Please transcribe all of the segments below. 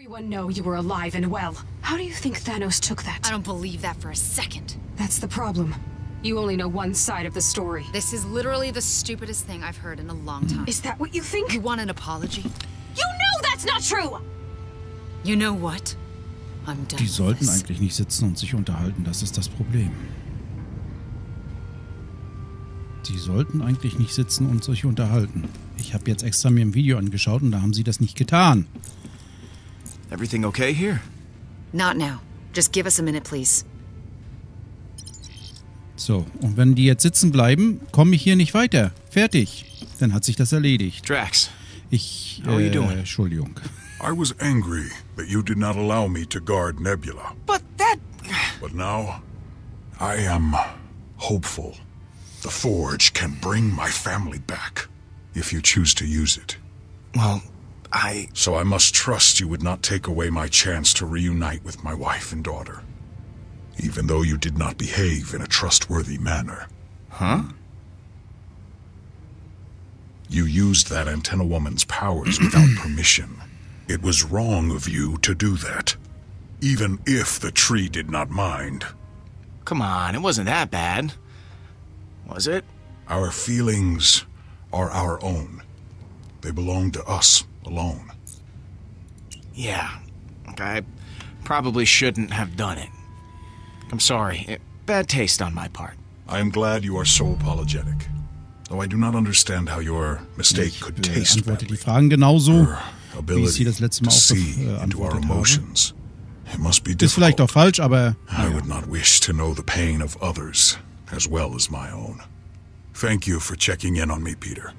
everyone know you were alive and well. How do you think Thanos took that? I don't believe that for a second. That's the problem. You only know one side of the story. This is literally the stupidest thing I've heard in a long time. Is that what you think? You want an apology? You know that's not true! You know what? I'm done. Die sollten eigentlich nicht sitzen und sich unterhalten, das ist das Problem. Die sollten eigentlich nicht sitzen und sich unterhalten. Ich habe jetzt extra mir ein Video angeschaut und da haben sie das nicht getan. Everything okay here? Not now. Just give us a minute, please. So, und wenn die jetzt sitzen bleiben, komme ich hier nicht weiter. Fertig. Dann hat sich das erledigt. Drax, How are you doing? Entschuldigung. I was angry that you did not allow me to guard Nebula. but that... But now, I am hopeful. The Forge can bring my family back, if you choose to use it. Well, So I must trust you would not take away my chance to reunite with my wife and daughter. Even though you did not behave in a trustworthy manner. Huh? You used that antenna woman's powers without permission. It was wrong of you to do that. Even if the tree did not mind. Come on, it wasn't that bad. Was it? Our feelings are our own. They belong to us alone. Yeah. I probably shouldn't have done it. I'm sorry. Bad taste on my part. I am glad you are so apologetic. Though I do not understand how your mistake could taste Antworte die badly. Fragen genauso, Her wie ich sie ability das letzte to Mal see auch into our beantwortet habe. emotions. It must be Ist vielleicht auch difficult. falsch, aber I would not wish to know the pain of others as well as my own. Thank you for checking in on me, Peter.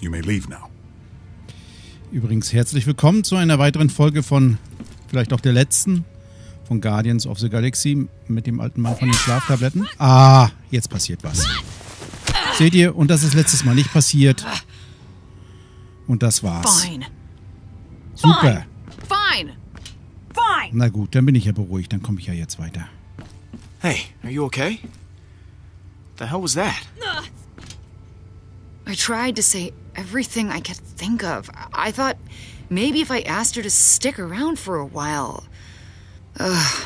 You may leave now. übrigens herzlich willkommen zu einer weiteren Folge von, vielleicht auch der letzten, von Guardians of the Galaxy mit dem alten Mann von den Schlaftabletten. Ah, jetzt passiert was. Seht ihr? Und das ist letztes Mal nicht passiert. Und das war's. Fine. Super. Fine. Fine. Na gut, dann bin ich ja beruhigt. Dann komme ich ja jetzt weiter. Hey, are you okay? The hell was that? I tried to say everything I could think of. I thought maybe if I asked her to stick around for a while. Ugh.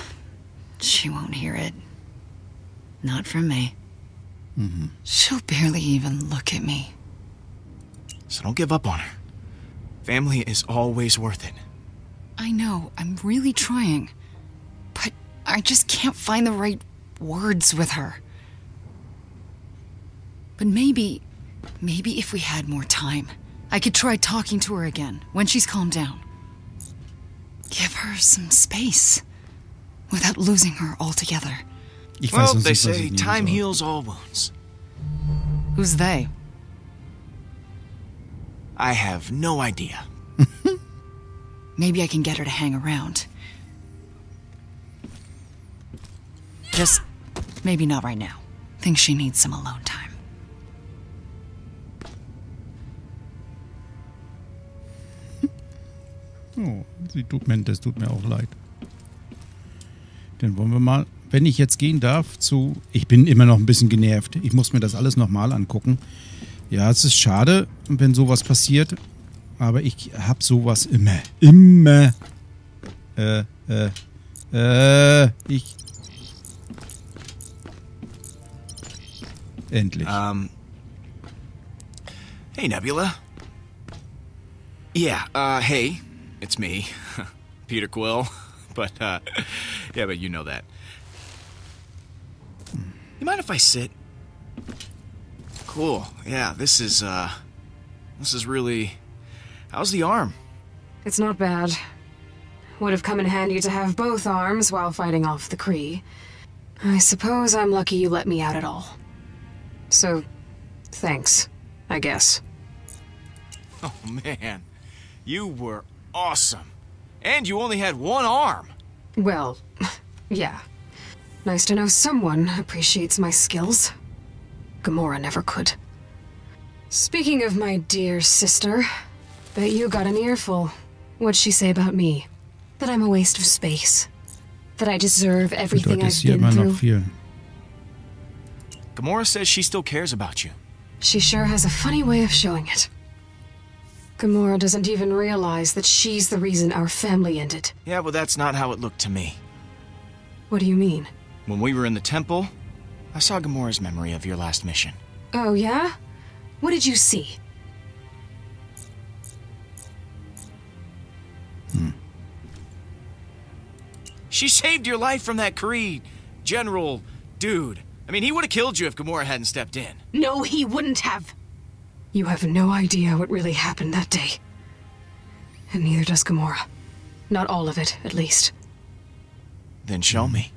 She won't hear it. Not from me. She'll barely even look at me. So don't give up on her. Family is always worth it. I know, I'm really trying. But I just can't find the right words with her. But maybe if we had more time, I could try talking to her again when she's calmed down. Give her some space without losing her altogether. Ich Well, sonst they nicht, was say ich nehmen time soll. heals all wounds. Who's they? I have no idea. Maybe I can get her to hang around. Just maybe not right now. Think she needs some alone time. Oh, das tut mir auch leid. Dann wollen wir mal, wenn ich jetzt gehen darf, zu... Ich bin immer noch ein bisschen genervt. Ich muss mir das alles nochmal angucken. Ja, es ist schade, wenn sowas passiert. Aber ich habe sowas immer. Immer. Endlich. Hey, Nebula. Yeah, hey. It's me. Peter Quill. But, yeah, but you know that. You mind if I sit? Cool. Yeah, this is really... How's the arm? It's not bad. Would have come in handy to have both arms while fighting off the Kree. I suppose I'm lucky you let me out at all. So, thanks, I guess. Oh, man. You were awesome. And you only had one arm. Well, yeah. Nice to know someone appreciates my skills. Gamora never could. Speaking of my dear sister, bet you got an earful. What'd she say about me? That I'm a waste of space. That I deserve everything Bedeutet I've hier been immer noch through. viel. Gamora says she still cares about you. She sure has a funny way of showing it. Gamora doesn't even realize that she's the reason our family ended. Yeah, well, that's not how it looked to me. What do you mean? When we were in the temple, I saw Gamora's memory of your last mission. Oh, yeah? What did you see? She saved your life from that Kree general dude. I mean, he would have killed you if Gamora hadn't stepped in. No, he wouldn't have. You have no idea what really happened that day. And neither does Gamora. Not all of it, at least. Then show me.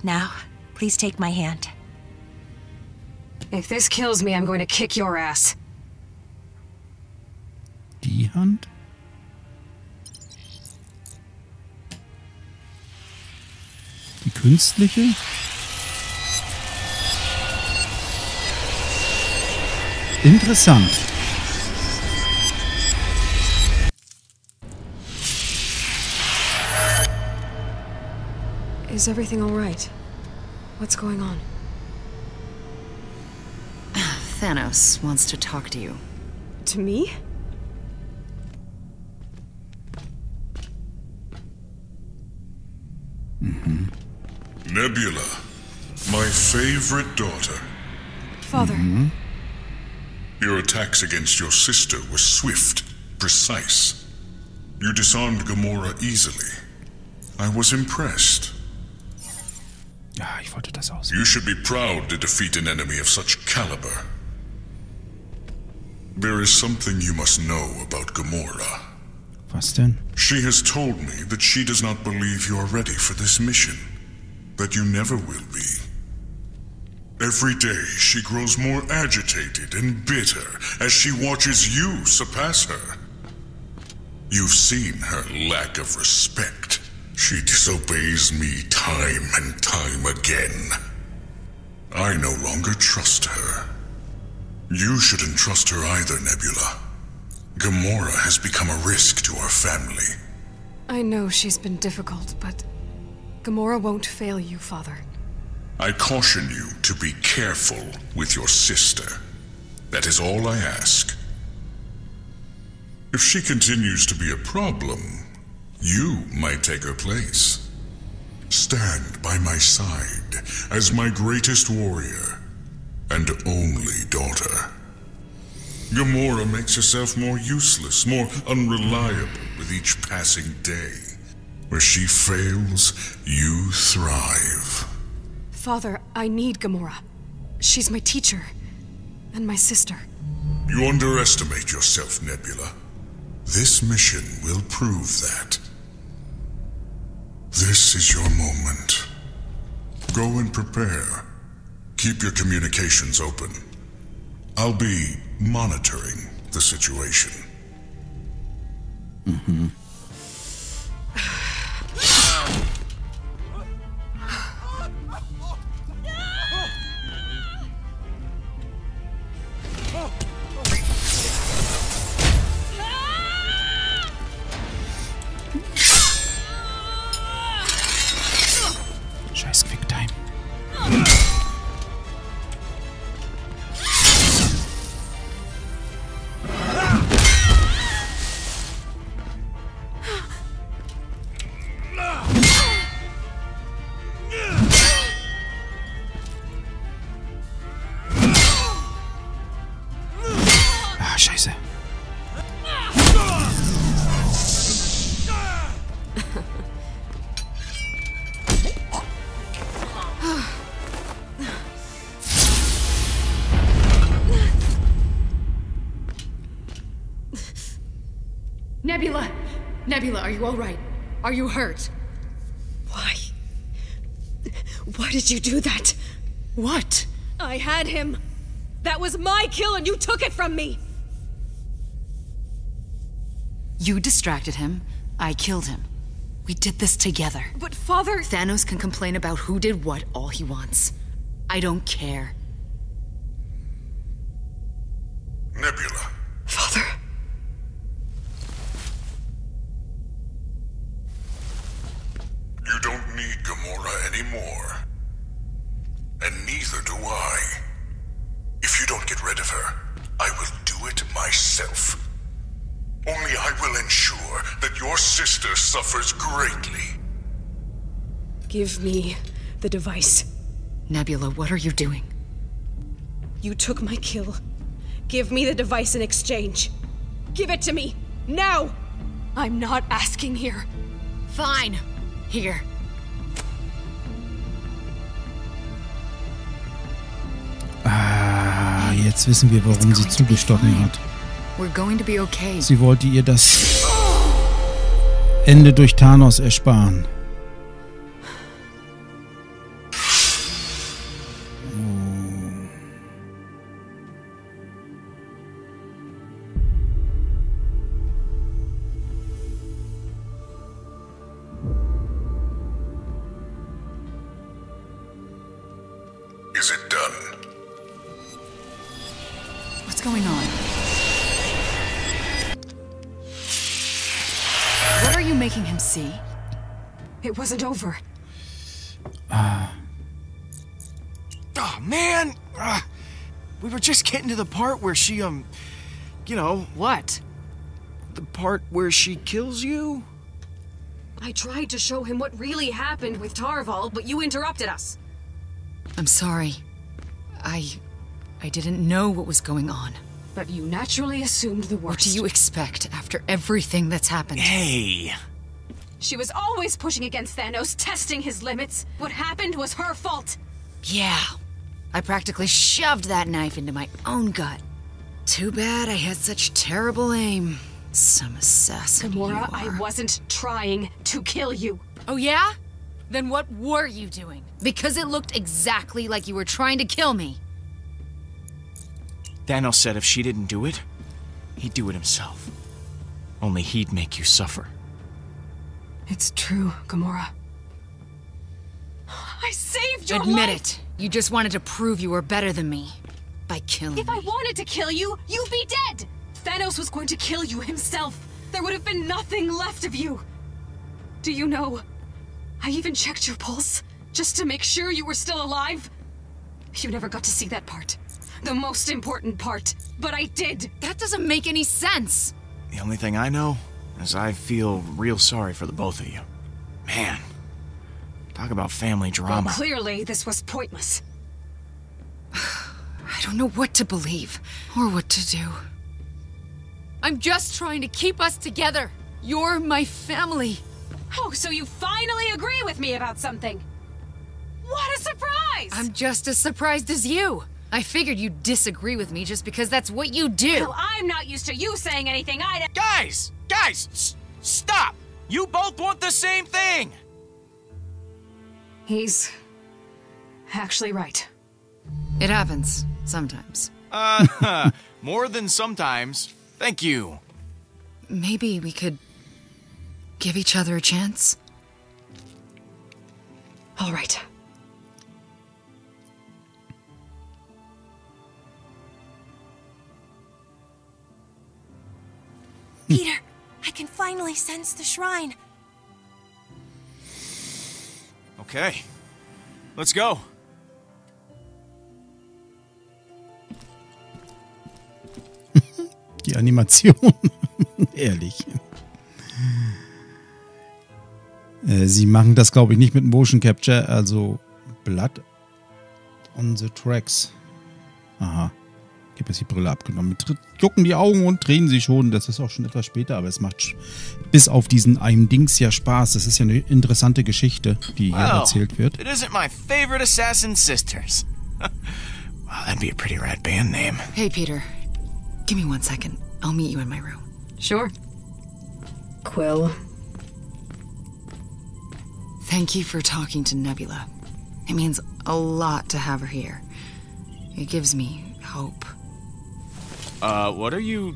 Now, please take my hand. If this kills me, I'm going to kick your ass. Die Hand? Die künstliche? Interessant. Is everything all right? What's going on? Thanos wants to talk to you. To me? Nebula, my favorite daughter. Father. Your attacks against your sister were swift, precise. You disarmed Gamora easily. I was impressed. Ja, ich wollte das aus. You should be proud to defeat an enemy of such caliber. There is something you must know about Gamora. Was denn? She has told me that she does not believe you are ready for this mission. That you never will be. Every day she grows more agitated and bitter as she watches you surpass her. You've seen her lack of respect. She disobeys me time and time again. I no longer trust her. You shouldn't trust her either, Nebula. Gamora has become a risk to our family. I know she's been difficult, but Gamora won't fail you, Father. I caution you to be careful with your sister. That is all I ask. If she continues to be a problem, you might take her place. Stand by my side as my greatest warrior and only daughter. Gamora makes herself more useless, more unreliable with each passing day. Where she fails, you thrive. Father, I need Gamora. She's my teacher. And my sister. You underestimate yourself, Nebula. This mission will prove that. This is your moment. Go and prepare. Keep your communications open. I'll be monitoring the situation. Scheiß Quicktime. Ah, scheiße. Nebula! Nebula, are you all right? Are you hurt? Why? Why did you do that? What? I had him. That was my kill and you took it from me. You distracted him. I killed him. We did this together. But Father... Thanos can complain about who did what all he wants. I don't care. Nebula. Father. anymore. And neither do I. If you don't get rid of her, I will do it myself. Only I will ensure that your sister suffers greatly. Give me the device. Nebula, what are you doing? You took my kill. Give me the device in exchange. Give it to me, now! I'm not asking here. Fine. Here. Ah, jetzt wissen wir, warum sie zugestochen hat. We're going to be okay. Sie wollte ihr das Ende durch Thanos ersparen. Is it done? What's going on? What are you making him see? It wasn't over. Oh, man! We were just getting to the part where she, you know... What? The part where she kills you? I tried to show him what really happened with Tarval, but you interrupted us. I'm sorry. I didn't know what was going on. But you naturally assumed the worst. What do you expect after everything that's happened? Hey! She was always pushing against Thanos, testing his limits. What happened was her fault. Yeah. I practically shoved that knife into my own gut. Too bad I had such terrible aim. Some assassin you Gamora, are. I wasn't trying to kill you. Oh yeah? Then what were you doing? Because it looked exactly like you were trying to kill me. Thanos said if she didn't do it, he'd do it himself. Only he'd make you suffer. It's true, Gamora. I saved your life! Admit it. You just wanted to prove you were better than me. By killing If I me. wanted to kill you, you'd be dead! Thanos was going to kill you himself. There would have been nothing left of you. Do you know, I even checked your pulse, just to make sure you were still alive. You never got to see that part. The most important part. But I did. That doesn't make any sense. The only thing I know is I feel real sorry for the both of you. Man, talk about family drama. Well, clearly this was pointless. I don't know what to believe, or what to do. I'm just trying to keep us together. You're my family. Oh, so you finally agree with me about something. What a surprise! I'm just as surprised as you. I figured you'd disagree with me just because that's what you do. Well, I'm not used to you saying anything either. Guys! Stop! You both want the same thing! He's actually right. It happens, sometimes. More than sometimes. Thank you. Maybe we could give each other a chance? All right. Peter, I can finally sense the shrine. Okay. Let's go. Die Animation. Ehrlich. Sie machen das, glaube ich, nicht mit Motion Capture, also Blood on the Tracks. Aha. Ich habe jetzt die Brille abgenommen. Jucken die Augen und drehen sie schon. Das ist auch schon etwas später, aber es macht bis auf diesen einen Dings ja Spaß. Das ist ja eine interessante Geschichte, die hier erzählt wird. It isn't my favorite assassin sisters. Wow, that'd be a pretty rad band name. Hey, Peter. Give me 1 second. I'll meet you in my room. Sure. Quill. Thank you for talking to Nebula. It means a lot to have her here. It gives me hope. What are you...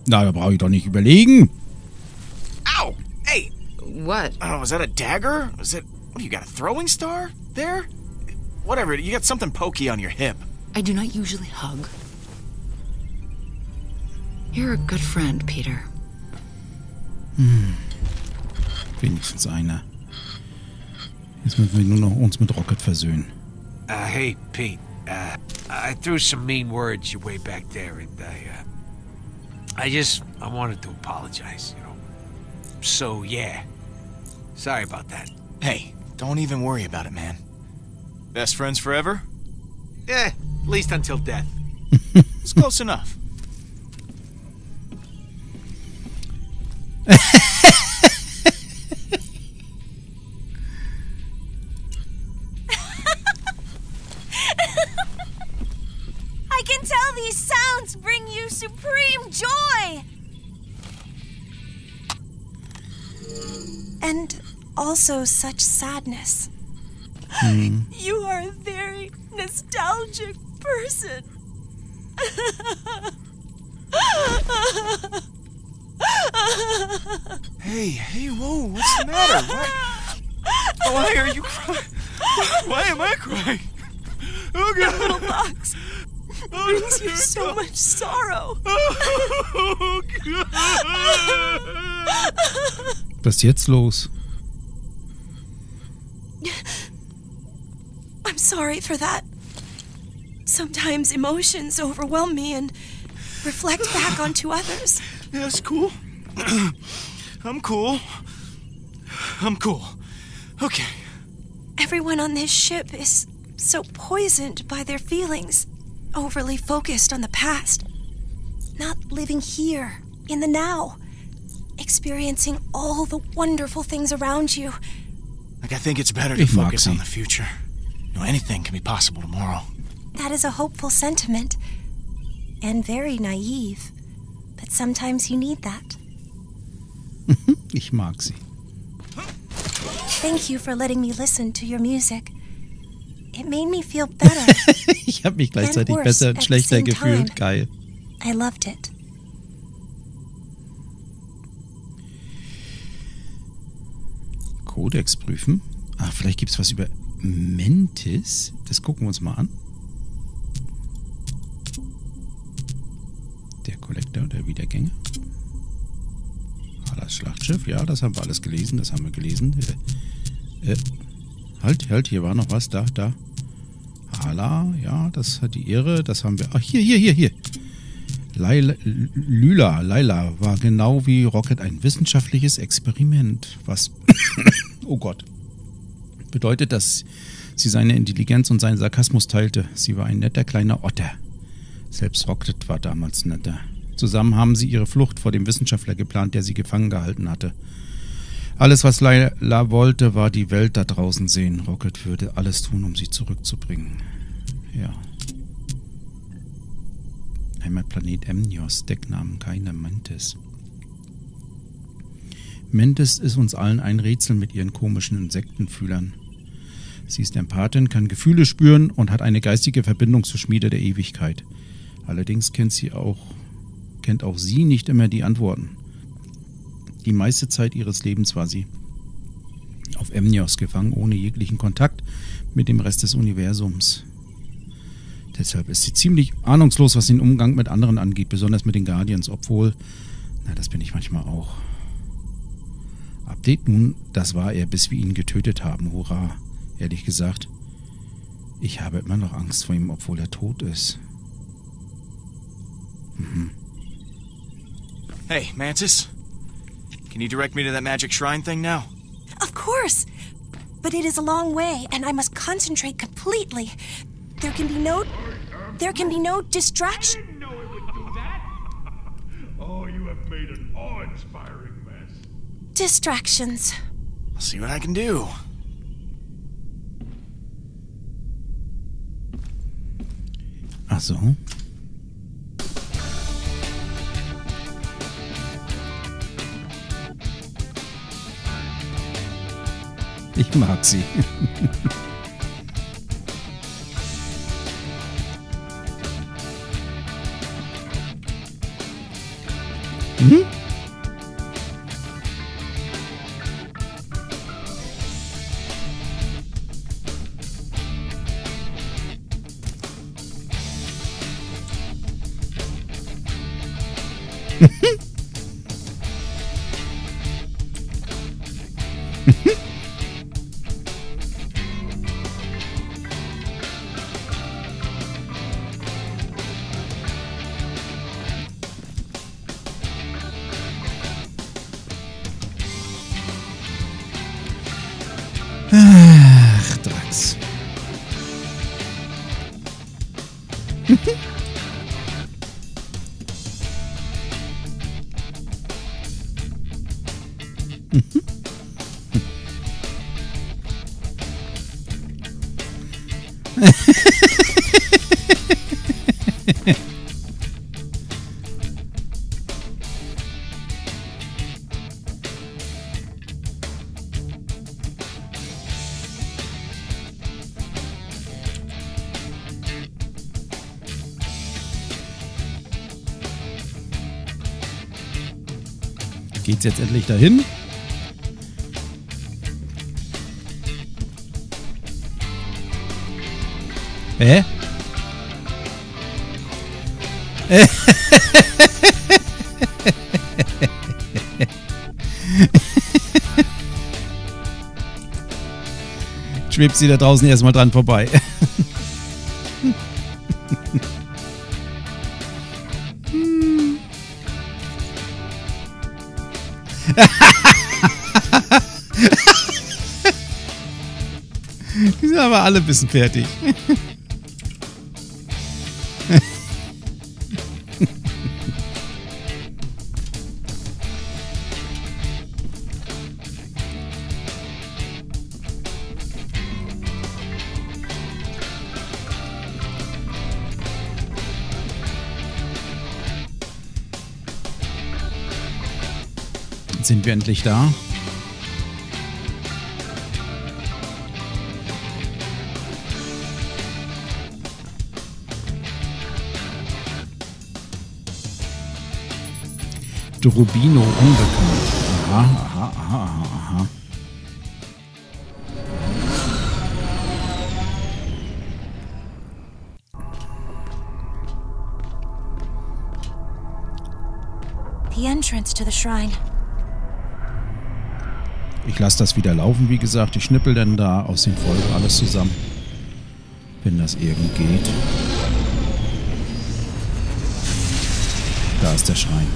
Na, da brauche ich doch nicht überlegen. Ow! Hey! What? Oh, is that a dagger? Is that... What, you got a throwing star? There? Whatever, you got something pokey on your hip. I do not usually hug. You're a good friend, Peter. Wenigstens einer. Jetzt müssen wir nur noch uns mit Rocket versöhnen. Hey, Pete. I threw some mean words your way back there, and I wanted to apologize, you know. So, yeah. Sorry about that. Hey, don't even worry about it, man. Best friends forever? Yeah, at least until death. It's close enough. I can tell these sounds bring you supreme joy! And also such sadness. You are a very nostalgic person. Hey, whoa, what's the matter? Why are you crying? Why am I crying? Oh, God. That little box brings you so much sorrow. Oh, God. Was ist jetzt los? I'm sorry for that. Sometimes emotions overwhelm me and reflect back onto others. Yeah, that's cool. I'm cool. Okay. Everyone on this ship is so poisoned by their feelings, overly focused on the past, not living here, in the now, experiencing all the wonderful things around you. Like, I think it's better to focus on the future. You know, anything can be possible tomorrow. That is a hopeful sentiment, and very naive, but sometimes you need that. Ich mag sie. Thank you for letting me listen to your music. It made me feel better. Ich habe mich gleichzeitig besser und schlechter gefühlt. Geil. I loved it. Kodex prüfen. Ah, vielleicht gibt es was über Mantis. Das gucken wir uns mal an. Der Kollektor, der Wiedergänger. Ah, das Schlachtschiff. Ja, das haben wir alles gelesen. Das haben wir gelesen. Halt, hier war noch was. Da. Hala, ja, das hat die Ehre. Das haben wir. Ach, hier. Laila war genau wie Rocket ein wissenschaftliches Experiment. Was, oh Gott, bedeutet, dass sie seine Intelligenz und seinen Sarkasmus teilte. Sie war ein netter kleiner Otter. Selbst Rocket war damals netter. Zusammen haben sie ihre Flucht vor dem Wissenschaftler geplant, der sie gefangen gehalten hatte. Alles, was Laila wollte, war die Welt da draußen sehen. Rocket würde alles tun, um sie zurückzubringen. Ja. Heimatplanet Emnios, Decknamen keine Mantis. Mantis ist uns allen ein Rätsel mit ihren komischen Insektenfühlern. Sie ist Empathin, kann Gefühle spüren und hat eine geistige Verbindung zur Schmiede der Ewigkeit. Allerdings kennt auch sie nicht immer die Antworten. Die meiste Zeit ihres Lebens war sie auf Emnios gefangen, ohne jeglichen Kontakt mit dem Rest des Universums. Deshalb ist sie ziemlich ahnungslos, was den Umgang mit anderen angeht, besonders mit den Guardians, obwohl, das bin ich manchmal auch. Update nun, das war er, bis wir ihn getötet haben. Hurra. Ehrlich gesagt, ich habe immer noch Angst vor ihm, obwohl er tot ist. Hey, Mantis. Can you direct me to that magic shrine thing now? Of course! But it is a long way, and I must concentrate completely. There can be no distraction. I didn't know it would do that. Oh, you have made an awe-inspiring mess. Distractions. I'll see what I can do. Ach so. Ich mag sie. Ach, Drax. Geht's jetzt endlich dahin? Hä? Schwebt sie da draußen erstmal dran vorbei. Die sind aber alle ein bisschen fertig. Jetzt sind wir endlich da. Rubino unbekannt. Aha. The entrance to the shrine. Ich lasse das wieder laufen, wie gesagt. Ich schnippel dann da aus den Folgen alles zusammen, wenn das irgend geht. Da ist der Schrein.